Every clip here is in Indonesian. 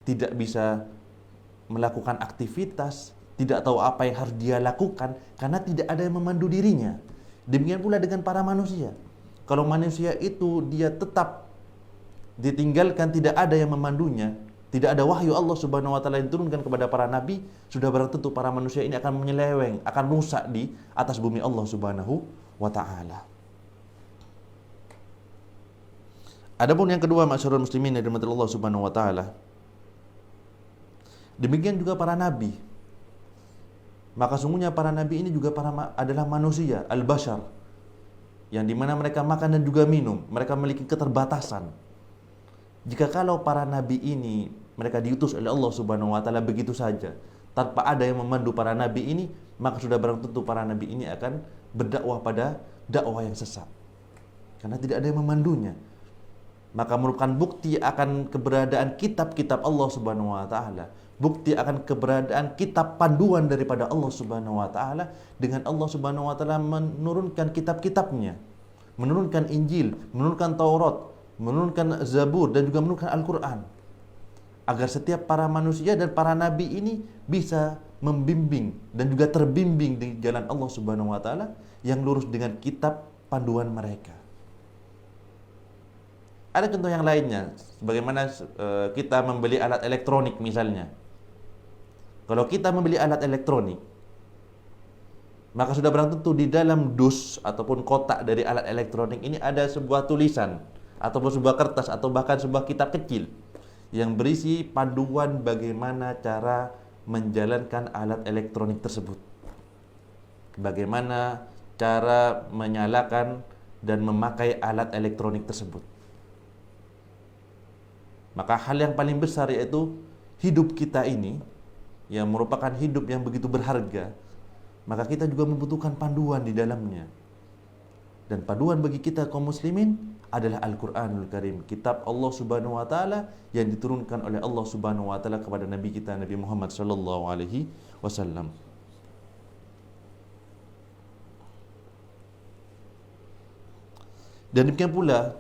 tidak bisa melakukan aktivitas, tidak tahu apa yang harus dia lakukan karena tidak ada yang memandu dirinya. Demikian pula dengan para manusia. Kalau manusia itu dia tetap ditinggalkan, tidak ada yang memandunya, tidak ada wahyu Allah Subhanahu wa taala yang turunkan kepada para nabi, sudah barang tentu para manusia ini akan menyeleweng, akan rusak di atas bumi Allah Subhanahu wa taala. Adapun yang kedua, masyarul muslimin yang dirahmati Allah Subhanahu wa taala, demikian juga para nabi. Maka sungguhnya para nabi ini juga adalah manusia, al-bashar, yang dimana mereka makan dan juga minum, mereka memiliki keterbatasan. Jika kalau para nabi ini mereka diutus oleh Allah Subhanahu wa taala begitu saja, tanpa ada yang memandu para nabi ini, maka sudah barang tentu para nabi ini akan berdakwah pada dakwah yang sesat. Karena tidak ada yang memandunya. Maka merupakan bukti akan keberadaan kitab-kitab Allah Subhanahu wa taala, bukti akan keberadaan kitab panduan daripada Allah Subhanahu wa taala, dengan Allah Subhanahu wa taala menurunkan kitab-kitabnya, menurunkan Injil, menurunkan Taurat, menurunkan Zabur, dan juga menurunkan Al-Quran, agar setiap para manusia dan para nabi ini bisa membimbing dan juga terbimbing di jalan Allah Subhanahu wa taala yang lurus dengan kitab panduan mereka. Ada contoh yang lainnya, bagaimana kita membeli alat elektronik misalnya. Kalau kita membeli alat elektronik, maka sudah barang tentu di dalam dus ataupun kotak dari alat elektronik ini ada sebuah tulisan ataupun sebuah kertas atau bahkan sebuah kitab kecil yang berisi panduan bagaimana cara menjalankan alat elektronik tersebut. Bagaimana cara menyalakan dan memakai alat elektronik tersebut. Maka hal yang paling besar yaitu hidup kita ini yang merupakan hidup yang begitu berharga, maka kita juga membutuhkan panduan di dalamnya. Dan panduan bagi kita kaum muslimin adalah Al-Quranul Karim, kitab Allah Subhanahu wa taala yang diturunkan oleh Allah Subhanahu wa taala kepada nabi kita Nabi Muhammad sallallahu alaihi wasallam. Dan demikian pula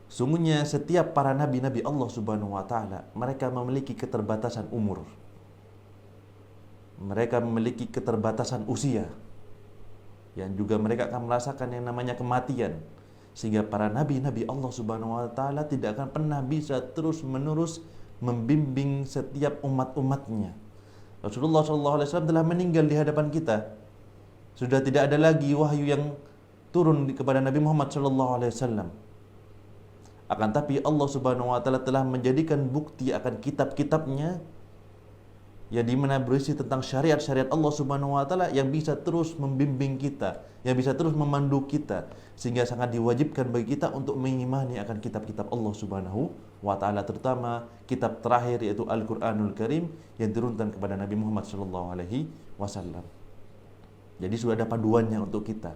sungguhnya setiap para nabi-nabi Allah Subhanahu wa taala mereka memiliki keterbatasan umur. Mereka memiliki keterbatasan usia. Yang juga mereka akan merasakan yang namanya kematian. Sehingga para nabi-nabi Allah Subhanahu wa taala tidak akan pernah bisa terus-menerus membimbing setiap umat-umatnya. Rasulullah SAW telah meninggal di hadapan kita. Sudah tidak ada lagi wahyu yang turun kepada Nabi Muhammad SAW. Akan tapi Allah Subhanahu wa taala telah menjadikan bukti akan kitab-kitabnya yang dimana berisi tentang syariat-syariat Allah Subhanahu wa taala yang bisa terus membimbing kita, yang bisa terus memandu kita, sehingga sangat diwajibkan bagi kita untuk mengimani akan kitab-kitab Allah Subhanahu wa taala, terutama kitab terakhir yaitu Al-Qur'anul Karim yang diturunkan kepada Nabi Muhammad sallallahu alaihi wasallam. Jadi sudah ada panduannya untuk kita.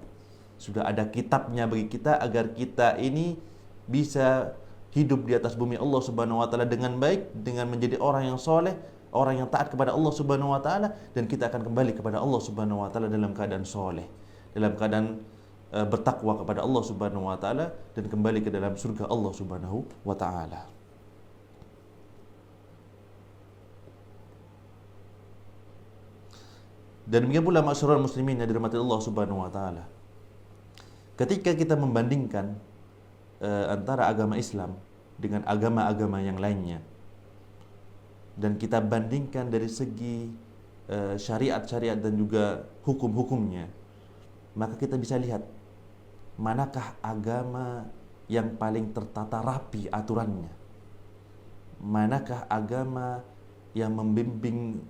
Sudah ada kitabnya bagi kita agar kita ini bisa hidup di atas bumi Allah Subhanahu wa taala dengan baik, dengan menjadi orang yang soleh, orang yang taat kepada Allah Subhanahu wa taala, dan kita akan kembali kepada Allah Subhanahu wa taala dalam keadaan soleh, dalam keadaan bertakwa kepada Allah Subhanahu wa taala, dan kembali ke dalam surga Allah Subhanahu wa taala. Dan demikian pula masyarul muslimin yang dirahmati Allah Subhanahu wa taala. Ketika kita membandingkan antara agama Islam dengan agama-agama yang lainnya, dan kita bandingkan dari segi syariat-syariat dan juga hukum-hukumnya, maka kita bisa lihat manakah agama yang paling tertata rapi aturannya, manakah agama yang membimbing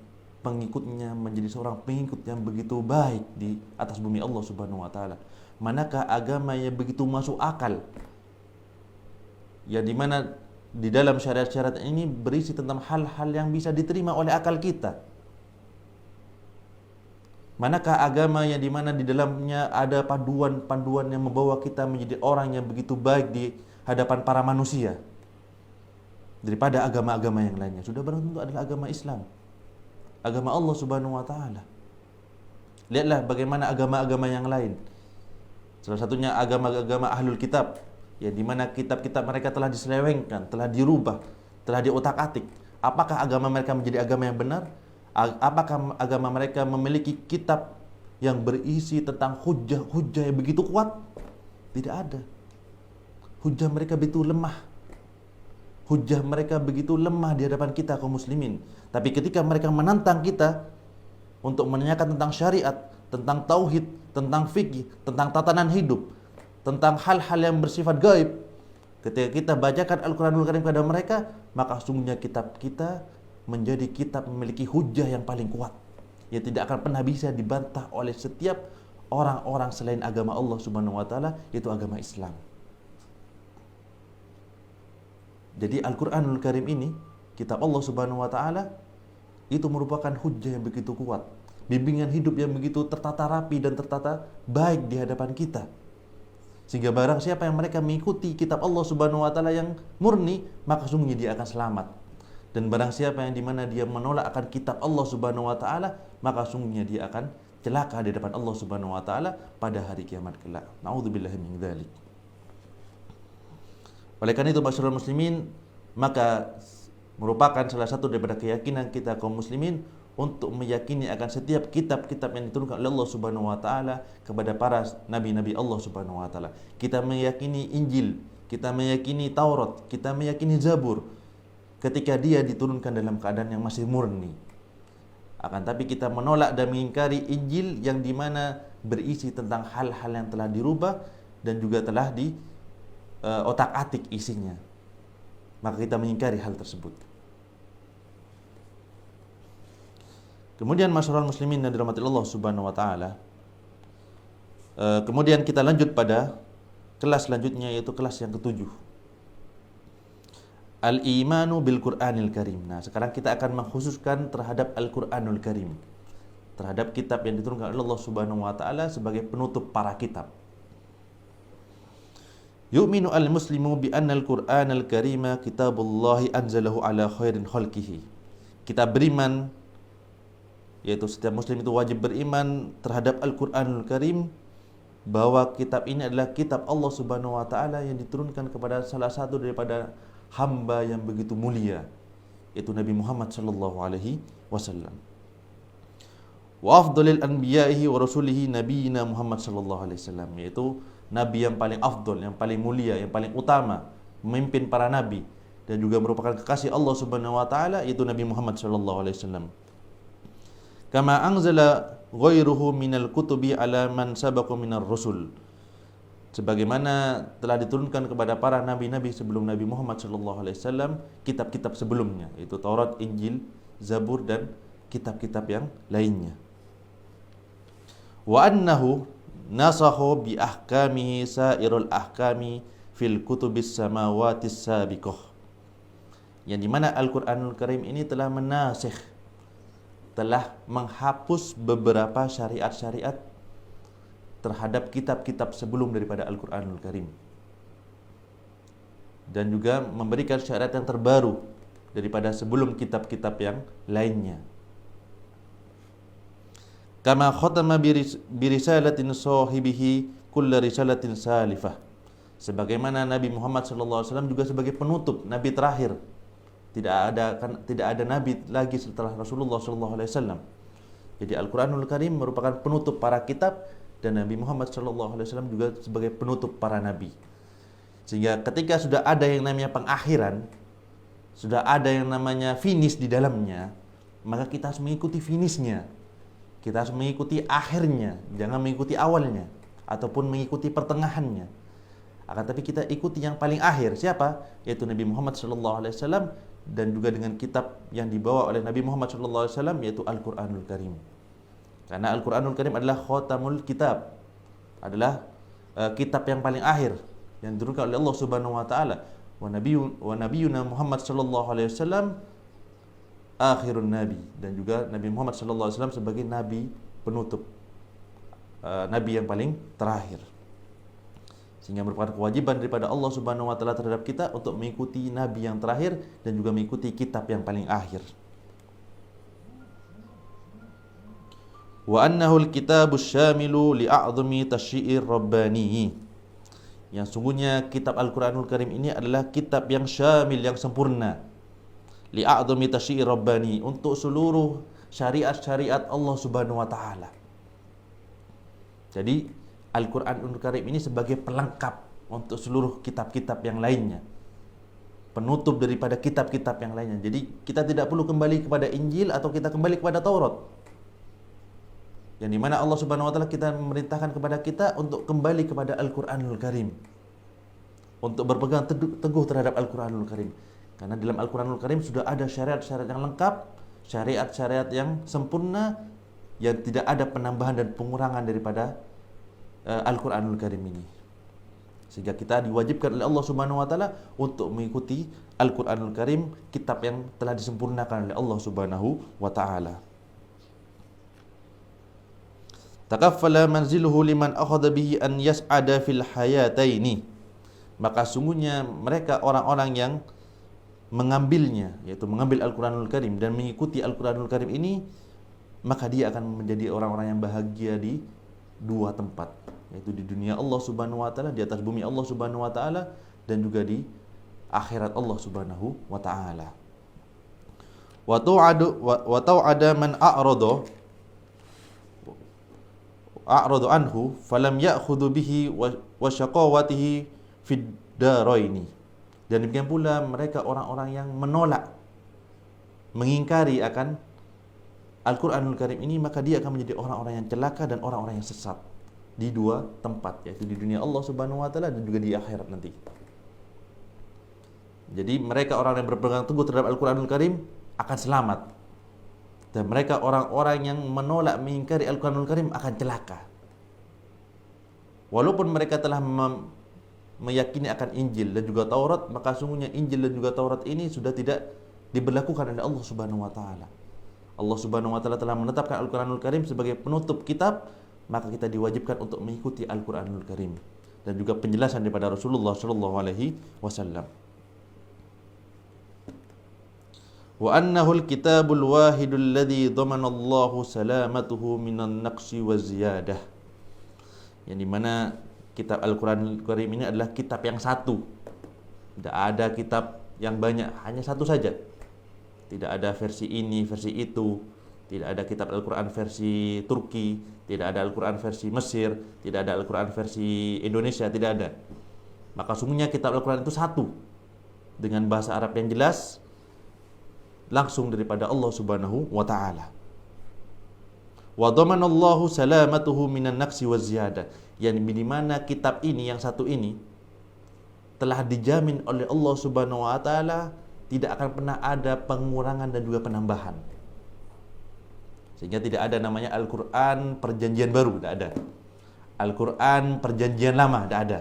pengikutnya menjadi seorang pengikut yang begitu baik di atas bumi Allah Subhanahu wa taala, manakah agama yang begitu masuk akal, yang dimana di dalam syariat-syariat ini berisi tentang hal-hal yang bisa diterima oleh akal kita. Manakah agama yang dimana di dalamnya ada panduan-panduan yang membawa kita menjadi orang yang begitu baik di hadapan para manusia daripada agama-agama yang lainnya? Sudah barang tentu adalah agama Islam, agama Allah Subhanahu wa taala. Lihatlah bagaimana agama-agama yang lain. Salah satunya agama-agama Ahlul Kitab, yang dimana kitab-kitab mereka telah diselewengkan, telah dirubah, telah diotak-atik. Apakah agama mereka menjadi agama yang benar? Apakah agama mereka memiliki kitab yang berisi tentang hujah-hujah yang begitu kuat? Tidak ada. Hujah mereka begitu lemah. Hujah mereka begitu lemah di hadapan kita kaum muslimin. Tapi ketika mereka menantang kita untuk menanyakan tentang syariat, tentang tauhid, tentang fikih, tentang tatanan hidup, tentang hal-hal yang bersifat gaib, ketika kita bacakan Al-Quranul Karim kepada mereka, maka sungguhnya kitab kita menjadi kitab memiliki hujah yang paling kuat, yang tidak akan pernah bisa dibantah oleh setiap orang-orang selain agama Allah Subhanahu wa taala, yaitu agama Islam. Jadi Al-Quranul Karim ini, kitab Allah Subhanahu wa taala, itu merupakan hujah yang begitu kuat, bimbingan hidup yang begitu tertata rapi dan tertata baik di hadapan kita. Sehingga barang siapa yang mereka mengikuti kitab Allah Subhanahu wa taala yang murni, maka sungguhnya dia akan selamat. Dan barang siapa yang dimana dia menolak akan kitab Allah Subhanahu wa taala, maka sungguhnya dia akan celaka di depan Allah Subhanahu wa taala pada hari kiamat kelak. Nauzubillahi min dzalik. Oleh karena itu, masyarakat muslimin, maka merupakan salah satu daripada keyakinan kita kaum muslimin untuk meyakini akan setiap kitab-kitab yang diturunkan oleh Allah Subhanahu wa taala kepada para nabi-nabi Allah Subhanahu wa taala. Kita meyakini Injil, kita meyakini Taurat, kita meyakini Zabur ketika dia diturunkan dalam keadaan yang masih murni. Akan tapi kita menolak dan mengingkari Injil yang dimana berisi tentang hal-hal yang telah dirubah dan juga telah di otak-atik isinya. Maka kita mengingkari hal tersebut. Kemudian masyarakat muslimin yang dirahmati Allah Subhanahu wa taala, kemudian kita lanjut pada kelas selanjutnya, yaitu kelas yang ketujuh, Al-imanu bil Qur'anil Karim. Nah, sekarang kita akan mengkhususkan terhadap Al-Qur'anul Karim, terhadap kitab yang diturunkan oleh Allah Subhanahu wa taala sebagai penutup para kitab. Yu'minu al-muslimu bi anna al-Qur'anal Karima kitabullahi anzalahu ala khairin khalqihi. Kita beriman, yaitu setiap muslim itu wajib beriman terhadap Al-Qur'anul Karim, bahwa kitab ini adalah kitab Allah Subhanahu wa taala yang diturunkan kepada salah satu daripada hamba yang begitu mulia, yaitu Nabi Muhammad sallallahu alaihi wasallam. Wa afdhalil anbiya'ihi wa rasulihi nabiyina Muhammad sallallahu alaihi wasallam, yaitu nabi yang paling afdol, yang paling mulia, yang paling utama, memimpin para nabi dan juga merupakan kekasih Allah Subhanahu wa taala, yaitu Nabi Muhammad sallallahu alaihi wasallam. Kama anzala ghairuhu minal kutubi ala man sabaqa minar rusul. Sebagaimana telah diturunkan kepada para nabi-nabi sebelum Nabi Muhammad sallallahu alaihi wasallam kitab-kitab sebelumnya, yaitu Taurat, Injil, Zabur dan kitab-kitab yang lainnya. Wa annahu nasahu bi ahkamihi sairul ahkami fil kutubis samawatis sabiqah. Yang dimana Al-Quranul Karim ini telah menasikh, telah menghapus beberapa syariat-syariat terhadap kitab-kitab sebelum daripada Al-Quranul Karim, dan juga memberikan syariat yang terbaru daripada sebelum kitab-kitab yang lainnya. Kama khatama birisalatin sahibihi kulla risalatin salifah. Sebagaimana Nabi Muhammad SAW juga sebagai penutup, nabi terakhir. Tidak ada nabi lagi setelah Rasulullah SAW. Jadi Al-Quranul Karim merupakan penutup para kitab, dan Nabi Muhammad SAW juga sebagai penutup para nabi. Sehingga ketika sudah ada yang namanya pengakhiran, sudah ada yang namanya finish di dalamnya, maka kita harus mengikuti finishnya. Kita harus mengikuti akhirnya, jangan mengikuti awalnya ataupun mengikuti pertengahannya. Akan tapi kita ikuti yang paling akhir, siapa? Yaitu Nabi Muhammad SAW, dan juga dengan kitab yang dibawa oleh Nabi Muhammad SAW, yaitu Al-Quranul Karim. Karena Al-Quranul Karim adalah khatamul kitab, adalah kitab yang paling akhir yang diturunkan oleh Allah Subhanahu wa taala. Wa nabiyuna Muhammad SAW akhirun nabi, dan juga Nabi Muhammad SAW sebagai nabi penutup, nabi yang paling terakhir. Sehingga merupakan kewajiban daripada Allah Subhanahu wa taala terhadap kita untuk mengikuti nabi yang terakhir dan juga mengikuti kitab yang paling akhir. Wa annahu al-kitabus syamilu li'a'zami tasyyi'ir rabbani. Yang sungguhnya kitab Al-Quranul Karim ini adalah kitab yang syamil, yang sempurna, li'a'dhami tasyri'i rabbani, untuk seluruh syariat-syariat Allah Subhanahu wa taala. Jadi Al-Qur'anul Karim ini sebagai pelengkap untuk seluruh kitab-kitab yang lainnya, penutup daripada kitab-kitab yang lainnya. Jadi kita tidak perlu kembali kepada Injil atau kita kembali kepada Taurat, yang dimana Allah Subhanahu wa taala kita memerintahkan kepada kita untuk kembali kepada Al-Qur'anul Karim, untuk berpegang teguh terhadap Al-Qur'anul Karim. Karena dalam Al-Qur'anul Karim sudah ada syariat-syariat yang lengkap, syariat-syariat yang sempurna, yang tidak ada penambahan dan pengurangan daripada Al-Qur'anul Karim ini. Sehingga kita diwajibkan oleh Allah Subhanahu wa taala untuk mengikuti Al-Qur'anul Karim, kitab yang telah disempurnakan oleh Allah Subhanahu wa taala. Takaffala manziluhu liman akhadha bihi an yas'ada fil hayataini. Maka sungguhnya mereka orang-orang yang mengambilnya, yaitu mengambil Al-Qur'anul Karim dan mengikuti Al-Qur'anul Karim ini, maka dia akan menjadi orang-orang yang bahagia di dua tempat, yaitu di dunia Allah Subhanahu wa taala, di atas bumi Allah Subhanahu wa taala, dan juga di akhirat Allah Subhanahu wa taala. Wa tau'ada man a'rada anhu falam ya'khudhu bihi wa syaqawatihi fid daraini. Dan demikian pula mereka orang-orang yang menolak, mengingkari akan Al-Qur'anul Karim ini, maka dia akan menjadi orang-orang yang celaka dan orang-orang yang sesat di dua tempat, yaitu di dunia Allah Subhanahu wa taala dan juga di akhirat nanti. Jadi mereka orang yang berpegang teguh terhadap Al-Qur'anul Karim akan selamat, dan mereka orang-orang yang menolak, mengingkari Al-Qur'anul Karim akan celaka. Walaupun mereka telah meyakini akan Injil dan juga Taurat, maka sungguhnya Injil dan juga Taurat ini sudah tidak diberlakukan oleh Allah Subhanahu wa taala. Allah Subhanahu wa taala telah menetapkan Al-Qur'anul Karim sebagai penutup kitab, maka kita diwajibkan untuk mengikuti Al-Qur'anul Karim dan juga penjelasan daripada Rasulullah sallallahu alaihi wasallam. Wa annahu al-kitabul wahidul ladzi dhamanallahu salamatuhu minan naqsi wa ziyadah. Yang dimana kitab Al-Qur'anul Karim ini adalah kitab yang satu. Tidak ada kitab yang banyak, hanya satu saja. Tidak ada versi ini, versi itu. Tidak ada kitab Al-Quran versi Turki, tidak ada Al-Quran versi Mesir, tidak ada Al-Quran versi Indonesia, tidak ada. Maka sungguhnya kitab Al-Quran itu satu, dengan bahasa Arab yang jelas, langsung daripada Allah Subhanahu wa ta'ala. Wa dhamanallahu salamatuhu minan naqsi wa ziyadah. Yang dimana kitab ini, yang satu ini, telah dijamin oleh Allah Subhanahu wa ta'ala tidak akan pernah ada pengurangan dan juga penambahan. Sehingga tidak ada namanya Al-Quran perjanjian baru, tidak ada. Al-Quran perjanjian lama, tidak ada.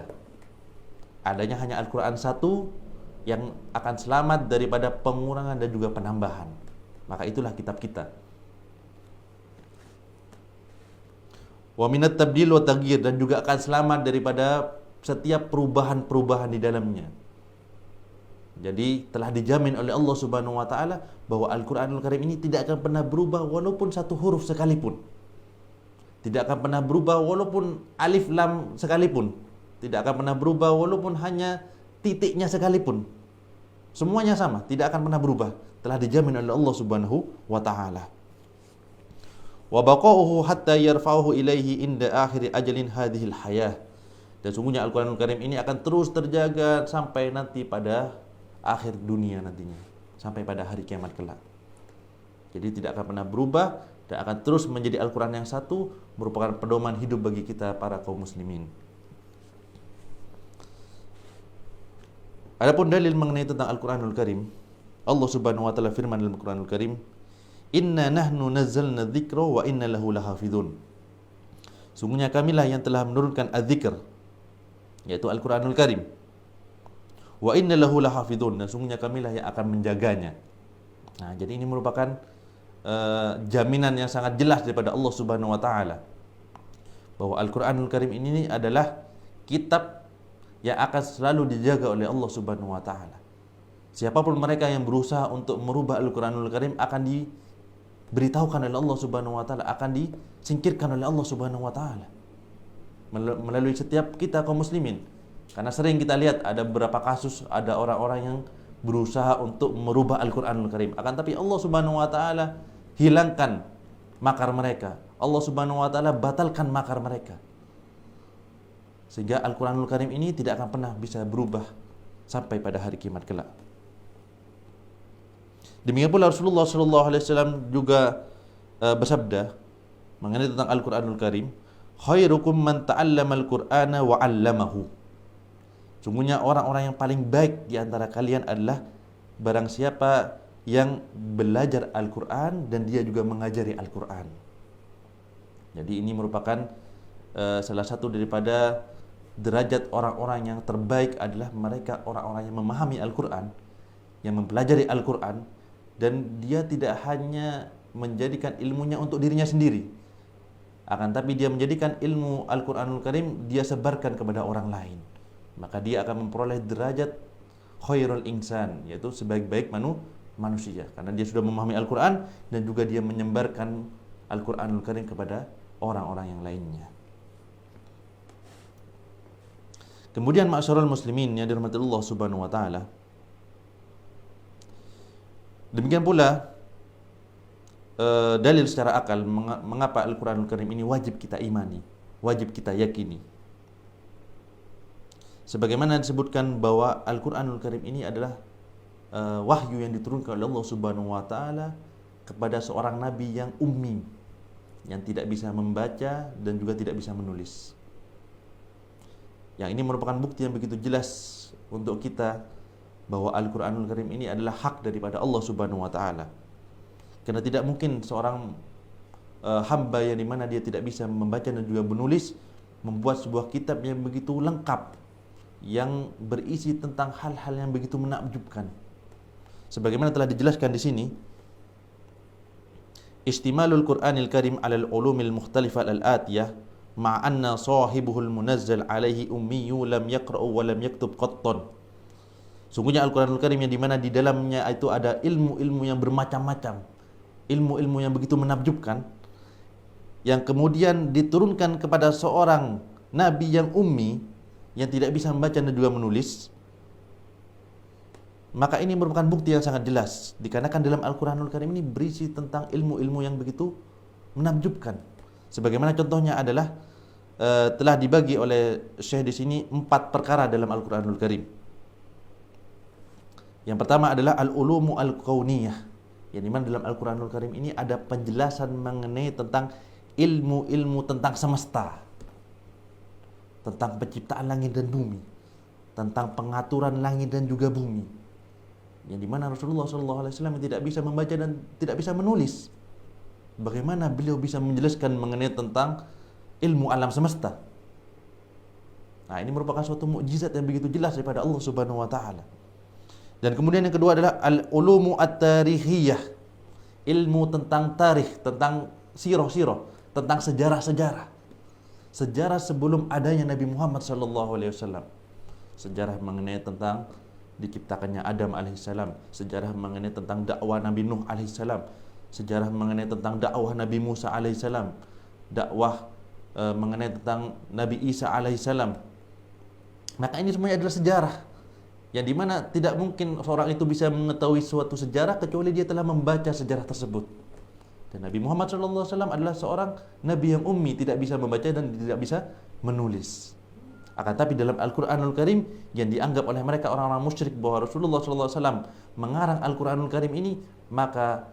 Adanya hanya Al-Quran satu yang akan selamat daripada pengurangan dan juga penambahan. Maka itulah kitab kita. Wa minat tabdil wa taghyir, dan juga akan selamat daripada setiap perubahan-perubahan di dalamnya. Jadi telah dijamin oleh Allah Subhanahu wa taala bahwa Al-Qur'anul Karim ini tidak akan pernah berubah walaupun satu huruf sekalipun. Tidak akan pernah berubah walaupun alif lam sekalipun. Tidak akan pernah berubah walaupun hanya titiknya sekalipun. Semuanya sama, tidak akan pernah berubah. Telah dijamin oleh Allah Subhanahu wa taala. Wa baqa'uhu hatta yarfa'uhu ilaihi inda akhir ajalin hadhil hayah. Dan sungguhnya Al-Qur'anul Karim ini akan terus terjaga sampai nanti pada akhir dunia nantinya, sampai pada hari kiamat kelak. Jadi tidak akan pernah berubah dan akan terus menjadi Al-Quran yang satu, merupakan pedoman hidup bagi kita para kaum muslimin. Adapun dalil mengenai tentang Al-Quranul Karim, Allah Subhanahu wa taala firman dalam Al-Quranul Karim, "Inna nahnu nazzalna dzikra wa inna lahu lahafizun." Sungguhnya kamilah yang telah menurunkan az-zikr, yaitu Al-Quranul Karim. Wa inna lahu lahafizun, dan sungguhnya kamilah yang akan menjaganya. Nah, jadi ini merupakan jaminan yang sangat jelas daripada Allah Subhanahu wa taala bahwa Al-Qur'anul Karim ini adalah kitab yang akan selalu dijaga oleh Allah Subhanahu wa taala. Siapapun mereka yang berusaha untuk merubah Al-Qur'anul Karim akan diberitahukan oleh Allah Subhanahu wa taala, akan disingkirkan oleh Allah Subhanahu wa taala melalui setiap kita kaum muslimin. Karena sering kita lihat ada beberapa kasus, ada orang-orang yang berusaha untuk merubah Al-Qur'anul Karim. Akan tapi Allah Subhanahu wa taala hilangkan makar mereka. Allah Subhanahu wa taala batalkan makar mereka. Sehingga Al-Qur'anul Karim ini tidak akan pernah bisa berubah sampai pada hari kiamat kelak. Demikian pula Rasulullah sallallahu alaihi wasallam juga bersabda mengenai tentang Al-Qur'anul Karim, "Khairukum man ta'allama al-Qur'ana wa 'allamahu." Sungguhnya orang-orang yang paling baik di antara kalian adalah barang siapa yang belajar Al-Qur'an dan dia juga mengajari Al-Qur'an. Jadi ini merupakan salah satu daripada derajat orang-orang yang terbaik adalah mereka orang-orang yang memahami Al-Qur'an, yang mempelajari Al-Qur'an, dan dia tidak hanya menjadikan ilmunya untuk dirinya sendiri, akan tapi dia menjadikan ilmu Al-Qur'anul Karim dia sebarkan kepada orang lain. Maka dia akan memperoleh derajat khairul insan, yaitu sebaik-baik manusia, karena dia sudah memahami Al-Qur'an dan juga dia menyebarkan Al-Qur'anul Karim kepada orang-orang yang lainnya. Kemudian ma'asyiral muslimin yang dirahmati Allah Subhanahu wa taala, demikian pula dalil secara akal mengapa Al-Qur'anul Karim ini wajib kita imani, wajib kita yakini. Sebagaimana disebutkan bahwa Al-Qur'anul Karim ini adalah wahyu yang diturunkan oleh Allah Subhanahu wa taala kepada seorang nabi yang ummi, yang tidak bisa membaca dan juga tidak bisa menulis. Yang ini merupakan bukti yang begitu jelas untuk kita bahwa Al-Qur'anul Karim ini adalah hak daripada Allah Subhanahu wa taala. Karena tidak mungkin seorang hamba yang dimana dia tidak bisa membaca dan juga menulis membuat sebuah kitab yang begitu lengkap, yang berisi tentang hal-hal yang begitu menakjubkan. Sebagaimana telah dijelaskan di sini, istimalul Qur'anil Karim 'alal ulumil mukhtalifah al-atiyah ma'anna sahibuhul munazzal alaihi ummiyu lam yaqra'u wa lam yaktub qattan. Sungguhnya Al-Qur'anul Karim yang dimana di dalamnya itu ada ilmu-ilmu yang bermacam-macam, ilmu-ilmu yang begitu menakjubkan, yang kemudian diturunkan kepada seorang nabi yang ummi, yang tidak bisa membaca dan juga menulis. Maka ini merupakan bukti yang sangat jelas, dikarenakan dalam Al-Qur'anul Karim ini berisi tentang ilmu-ilmu yang begitu menakjubkan. Sebagaimana contohnya adalah telah dibagi oleh Syekh di sini 4 perkara dalam Al-Qur'anul Karim. Yang pertama adalah al-ulumu al-kauniyah, yang dimana dalam Al-Qur'anul Karim ini ada penjelasan mengenai tentang ilmu-ilmu tentang semesta, tentang penciptaan langit dan bumi, tentang pengaturan langit dan juga bumi, yang dimana Rasulullah SAW tidak bisa membaca dan tidak bisa menulis. Bagaimana beliau bisa menjelaskan mengenai tentang ilmu alam semesta? Nah, ini merupakan suatu mukjizat yang begitu jelas daripada Allah Subhanahu wa taala. Dan kemudian yang kedua adalah al-ulumu at-tarikhiyah, ilmu tentang tarikh, tentang sirah-sirah, tentang sejarah-sejarah. Sejarah sebelum adanya Nabi Muhammad SAW, sejarah mengenai tentang diciptakannya Adam alaihissalam, sejarah mengenai tentang dakwah Nabi Nuh alaihissalam, sejarah mengenai tentang dakwah Nabi Musa alaihissalam, dakwah mengenai tentang Nabi Isa alaihissalam. Maka ini semuanya adalah sejarah, yang dimana tidak mungkin seorang itu bisa mengetahui suatu sejarah kecuali dia telah membaca sejarah tersebut. Dan Nabi Muhammad SAW adalah seorang Nabi yang ummi, tidak bisa membaca dan tidak bisa menulis. Akan tapi dalam Al-Qur'anul Karim yang dianggap oleh mereka orang-orang musyrik bahwa Rasulullah SAW mengarang Al-Qur'anul Karim ini, maka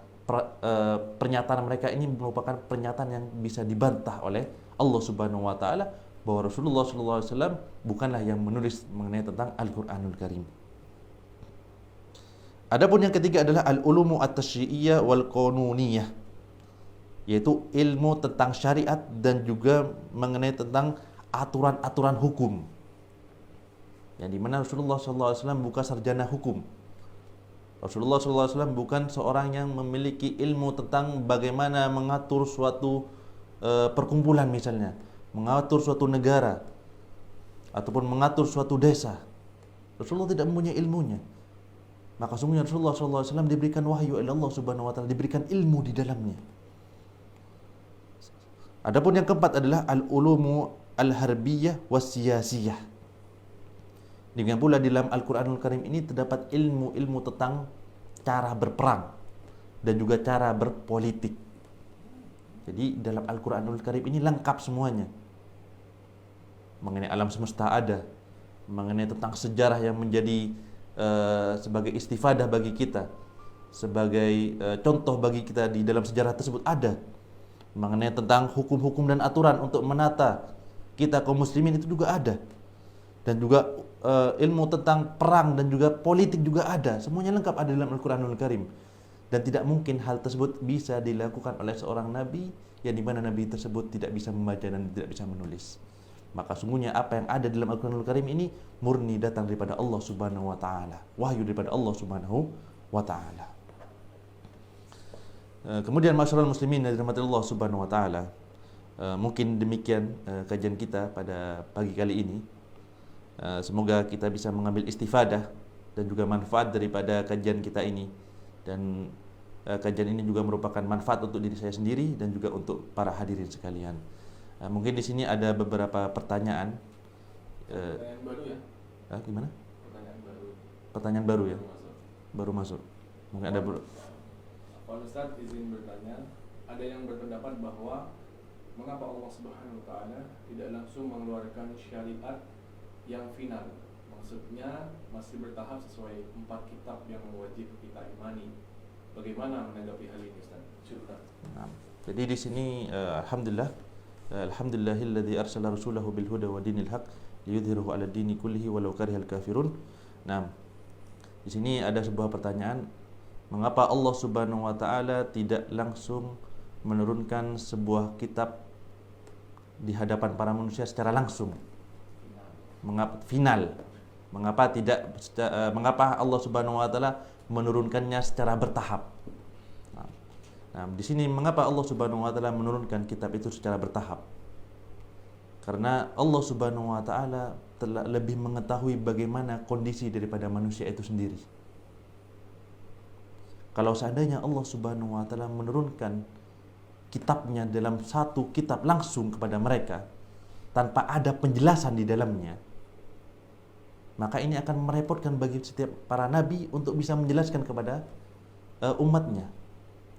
pernyataan mereka ini merupakan pernyataan yang bisa dibantah oleh Allah Subhanahu wa taala bahwa Rasulullah SAW bukanlah yang menulis mengenai tentang Al-Qur'anul Karim. Adapun yang ketiga adalah al-ulumu at-tasyri'iyah wal qanuniyah, yaitu ilmu tentang syariat dan juga mengenai tentang aturan-aturan hukum, yang dimana Rasulullah SAW bukan sarjana hukum. Rasulullah SAW bukan seorang yang memiliki ilmu tentang bagaimana mengatur suatu perkumpulan misalnya, mengatur suatu negara, ataupun mengatur suatu desa. Rasulullah tidak mempunyai ilmunya. Maka sungguhnya Rasulullah SAW diberikan wahyu oleh Allah Subhanahu wa taala, diberikan ilmu di dalamnya. Adapun yang keempat adalah al-ulumu al-harbiyah was-siyasiyah, Demikian pula di dalam Al-Quranul Karim ini terdapat ilmu-ilmu tentang cara berperang dan juga cara berpolitik. Jadi dalam Al-Quranul Karim ini lengkap semuanya. Mengenai alam semesta ada, mengenai tentang sejarah yang menjadi sebagai istifadah bagi kita, sebagai contoh bagi kita di dalam sejarah tersebut ada. Mengenai tentang hukum-hukum dan aturan untuk menata kita kaum muslimin itu juga ada. Dan juga ilmu tentang perang dan juga politik juga ada. Semuanya lengkap ada dalam Al-Quranul Karim. Dan tidak mungkin hal tersebut bisa dilakukan oleh seorang nabi yang dimana nabi tersebut tidak bisa membaca dan tidak bisa menulis. Maka sungguhnya apa yang ada dalam Al-Quranul Karim ini murni datang daripada Allah Subhanahu wa taala, wahyu daripada Allah Subhanahu wa taala. Kemudian masyarakat muslimin yang dirahmati Allah Subhanahu wa taala, mungkin demikian kajian kita pada pagi kali ini. Semoga kita bisa mengambil istifadah dan juga manfaat daripada kajian kita ini, dan kajian ini juga merupakan manfaat untuk diri saya sendiri dan juga untuk para hadirin sekalian. Mungkin di sini ada beberapa pertanyaan. Pertanyaan baru ya? Gimana? Pertanyaan baru. Pertanyaan baru ya? Baru masuk. Mungkin ada Pak Ustadz izin bertanya, ada yang berpendapat bahwa mengapa Allah Subhanahu wa taala tidak langsung mengeluarkan syariat yang final? Maksudnya masih bertahap sesuai 4 kitab yang wajib kita imani. Bagaimana menanggapi hal ini, Ustaz? Syukran. Nah, jadi di sini Alhamdulillahilladzi arsala rasulahu bil huda wa dinil haq liyudhhirahu 'ala dini kullihi walau karihal kafirun. Nah, di sini ada sebuah pertanyaan, mengapa Allah Subhanahu wa taala tidak langsung menurunkan sebuah kitab di hadapan para manusia secara langsung? Mengapa final? Mengapa Allah Subhanahu wa taala menurunkannya secara bertahap? Nah, di sini mengapa Allah Subhanahu wa taala menurunkan kitab itu secara bertahap? Karena Allah Subhanahu wa taala telah lebih mengetahui bagaimana kondisi daripada manusia itu sendiri. Kalau seandainya Allah Subhanahu wa taala menurunkan kitabnya dalam satu kitab langsung kepada mereka tanpa ada penjelasan di dalamnya, maka ini akan merepotkan bagi setiap para nabi untuk bisa menjelaskan kepada umatnya.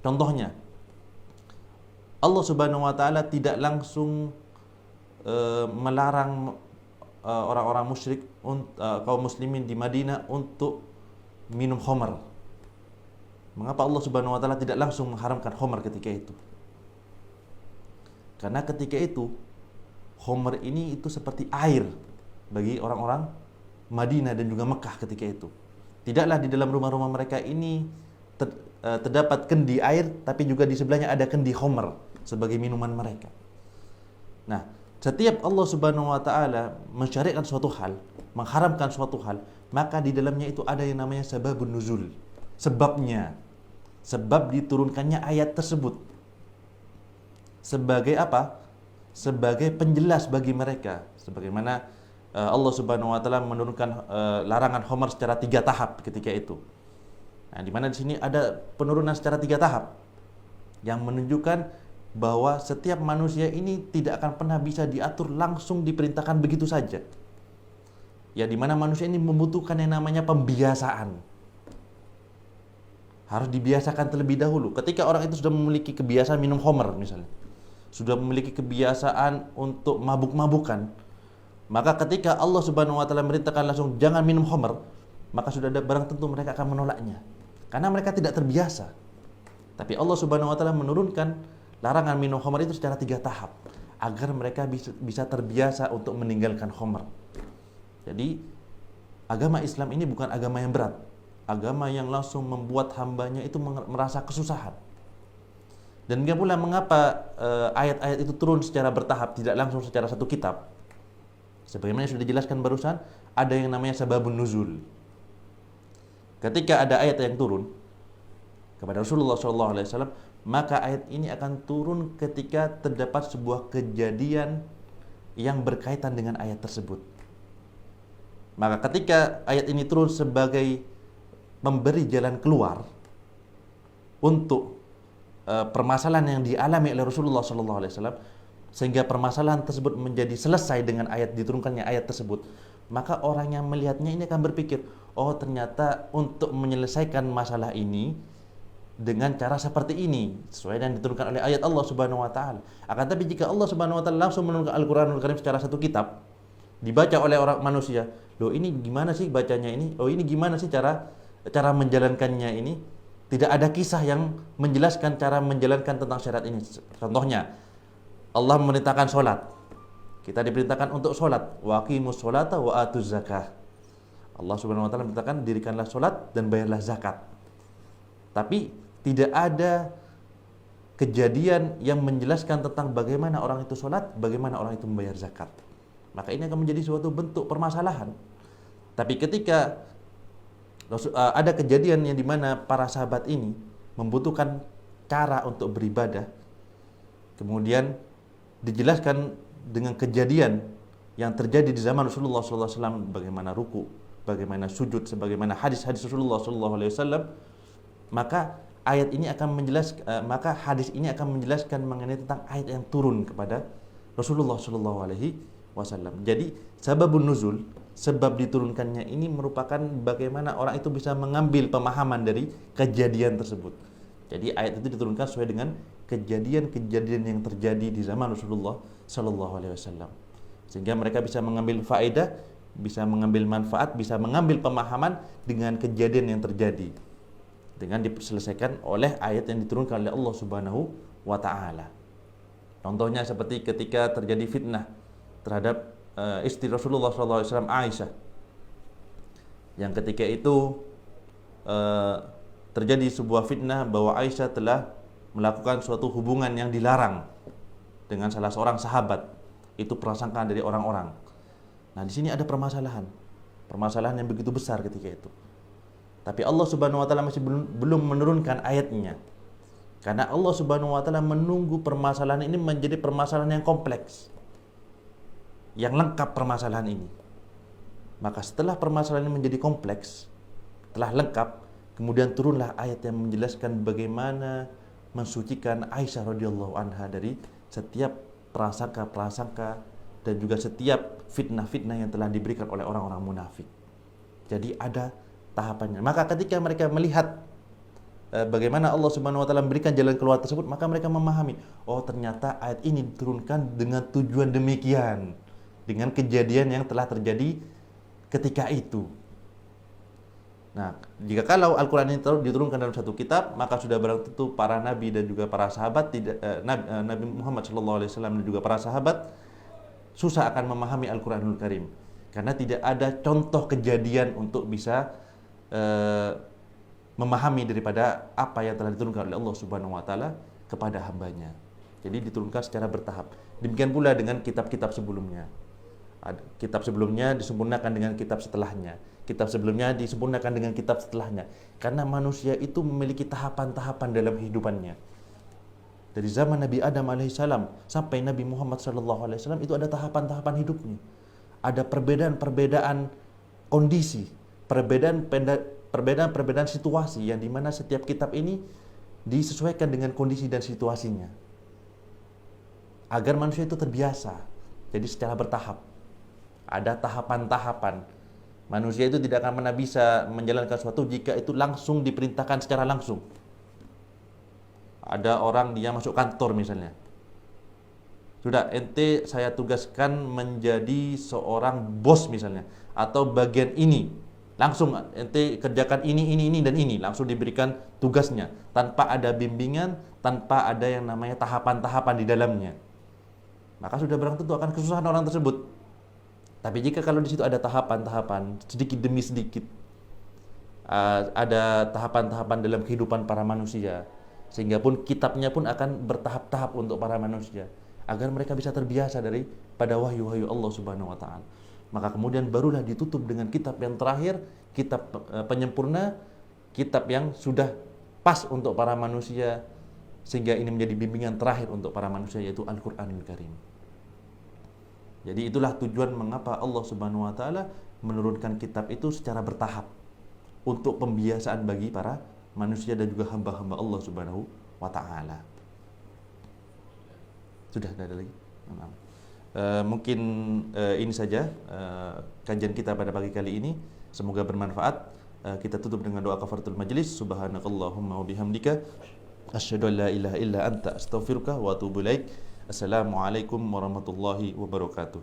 Contohnya, Allah Subhanahu wa taala tidak langsung melarang orang-orang musyrik kaum muslimin di Madinah untuk minum khamar. Mengapa Allah Subhanahu wa taala tidak langsung mengharamkan khamar ketika itu? Karena ketika itu khamar ini itu seperti air bagi orang-orang Madinah dan juga Mekah ketika itu. Tidaklah di dalam rumah-rumah mereka ini terdapat kendi air, tapi juga di sebelahnya ada kendi khamar sebagai minuman mereka. Nah, setiap Allah Subhanahu wa taala mensyariatkan suatu hal, mengharamkan suatu hal, maka di dalamnya itu ada yang namanya sababun nuzul. Sebabnya, sebab diturunkannya ayat tersebut. Sebagai apa? Sebagai penjelas bagi mereka. Sebagaimana Allah Subhanahu wa taala menurunkan larangan khamar secara 3 tahap ketika itu. Nah, di mana di sini ada penurunan secara 3 tahap yang menunjukkan bahwa setiap manusia ini tidak akan pernah bisa diatur langsung diperintahkan begitu saja. Ya, di mana manusia ini membutuhkan yang namanya pembiasaan. Harus dibiasakan terlebih dahulu. Ketika orang itu sudah memiliki kebiasaan minum khamar misalnya, sudah memiliki kebiasaan untuk mabuk-mabukan, maka ketika Allah Subhanahu wa taala merintahkan langsung jangan minum khamar, maka sudah ada barang tentu mereka akan menolaknya. Karena mereka tidak terbiasa. Tapi Allah Subhanahu wa taala menurunkan larangan minum khamar itu secara 3 tahap agar mereka bisa terbiasa untuk meninggalkan khamar. Jadi agama Islam ini bukan agama yang berat. Agama yang langsung membuat hambanya itu merasa kesusahan. Dan juga pula mengapa ayat-ayat itu turun secara bertahap, tidak langsung secara satu kitab. Sebagaimana sudah dijelaskan barusan, ada yang namanya sababun nuzul. Ketika ada ayat yang turun kepada Rasulullah SAW, maka ayat ini akan turun ketika terdapat sebuah kejadian yang berkaitan dengan ayat tersebut. Maka ketika ayat ini turun sebagai memberi jalan keluar untuk permasalahan yang dialami oleh Rasulullah SAW, sehingga permasalahan tersebut menjadi selesai dengan ayat diturunkannya ayat tersebut, maka orang yang melihatnya ini akan berpikir, oh ternyata untuk menyelesaikan masalah ini dengan cara seperti ini, sesuai yang diturunkan oleh ayat Allah Subhanahu wa taala. Akan tapi jika Allah Subhanahu wa taala langsung menurunkan Al-Qur'anul Karim secara satu kitab, dibaca oleh orang manusia, loh ini gimana sih bacanya ini? Oh ini gimana sih cara menjalankannya ini? Tidak ada kisah yang menjelaskan cara menjalankan tentang syariat ini. Contohnya, Allah memerintahkan sholat. Kita diperintahkan untuk sholat. Wa aqimus sholata wa atuz zakah. Allah Subhanahu wa taala memerintahkan dirikanlah sholat dan bayarlah zakat. Tapi tidak ada kejadian yang menjelaskan tentang bagaimana orang itu sholat, bagaimana orang itu membayar zakat. Maka ini akan menjadi suatu bentuk permasalahan. Tapi ketika ada kejadian yang dimana para sahabat ini membutuhkan cara untuk beribadah, kemudian dijelaskan dengan kejadian yang terjadi di zaman Rasulullah SAW, bagaimana ruku, bagaimana sujud, sebagaimana hadis-hadis Rasulullah SAW, maka ayat ini akan maka hadis ini akan menjelaskan mengenai tentang ayat yang turun kepada Rasulullah SAW. Jadi sababun nuzul, sebab diturunkannya ini merupakan bagaimana orang itu bisa mengambil pemahaman dari kejadian tersebut. Jadi ayat itu diturunkan sesuai dengan kejadian-kejadian yang terjadi di zaman Rasulullah SAW, sehingga mereka bisa mengambil faedah, bisa mengambil manfaat, bisa mengambil pemahaman dengan kejadian yang terjadi, dengan diselesaikan oleh ayat yang diturunkan oleh Allah Subhanahu wa taala. Contohnya seperti ketika terjadi fitnah terhadap istri Rasulullah SAW, Aisyah, yang ketika itu terjadi sebuah fitnah bahwa Aisyah telah melakukan suatu hubungan yang dilarang dengan salah seorang sahabat. Itu prasangkaan dari orang-orang. Nah, di sini ada permasalahan yang begitu besar ketika itu. Tapi Allah Subhanahu wa taala masih belum menurunkan ayatnya. Karena Allah Subhanahu wa taala menunggu permasalahan ini menjadi permasalahan yang kompleks, yang lengkap permasalahan ini. Maka setelah permasalahan ini menjadi kompleks, telah lengkap, kemudian turunlah ayat yang menjelaskan bagaimana mensucikan Aisyah radhiyallahu anha dari setiap prasangka dan juga setiap fitnah-fitnah yang telah diberikan oleh orang-orang munafik. Jadi ada tahapannya. Maka ketika mereka melihat bagaimana Allah Subhanahu wa taala memberikan jalan keluar tersebut, maka mereka memahami, oh ternyata ayat ini diturunkan dengan tujuan demikian, dengan kejadian yang telah terjadi ketika itu. Nah, jika kalau Al-Quran ini diturunkan dalam satu kitab, maka sudah barang tentu para nabi dan juga para sahabat, Nabi Muhammad SAW dan juga para sahabat susah akan memahami Al-Quranul Karim, karena tidak ada contoh kejadian untuk bisa memahami daripada apa yang telah diturunkan oleh Allah Subhanahu wa taala kepada hambanya. Jadi diturunkan secara bertahap. Demikian pula dengan kitab-kitab sebelumnya. Kitab sebelumnya disempurnakan dengan kitab setelahnya. Kitab sebelumnya disempurnakan dengan kitab setelahnya. Karena manusia itu memiliki tahapan-tahapan dalam kehidupannya. Dari zaman Nabi Adam alaihissalam sampai Nabi Muhammad sallallahu alaihi wasallam itu ada tahapan-tahapan hidupnya. Ada perbedaan-perbedaan kondisi, perbedaan situasi yang dimana setiap kitab ini disesuaikan dengan kondisi dan situasinya. Agar manusia itu terbiasa. Jadi secara bertahap. Ada tahapan-tahapan. Manusia itu tidak akan pernah bisa menjalankan sesuatu jika itu langsung diperintahkan secara langsung. Ada orang dia masuk kantor misalnya. Sudah, ente saya tugaskan menjadi seorang bos misalnya, atau bagian ini. Langsung ente kerjakan ini dan ini, langsung diberikan tugasnya tanpa ada bimbingan, tanpa ada yang namanya tahapan-tahapan di dalamnya. Maka sudah barang tentu akan kesusahan orang tersebut. Tapi jika kalau di situ ada tahapan-tahapan sedikit demi sedikit, ada tahapan-tahapan dalam kehidupan para manusia, sehingga pun kitabnya pun akan bertahap-tahap untuk para manusia, agar mereka bisa terbiasa pada wahyu-wahyu Allah Subhanahu wa taala. Maka kemudian barulah ditutup dengan kitab yang terakhir, kitab penyempurna, kitab yang sudah pas untuk para manusia, sehingga ini menjadi bimbingan terakhir untuk para manusia, yaitu Al-Qur'anul Karim. Jadi itulah tujuan mengapa Allah Subhanahu wa taala menurunkan kitab itu secara bertahap, untuk pembiasaan bagi para manusia dan juga hamba-hamba Allah Subhanahu wa taala. Sudah ada lagi? Mungkin ini saja kajian kita pada pagi kali ini. Semoga bermanfaat. Kita tutup dengan doa kafaratul majlis. Subhanakallahumma wa bihamdika asyhadu an la ilaha illa anta astaghfiruka wa atubu ilaik. Assalamualaikum warahmatullahi wabarakatuh.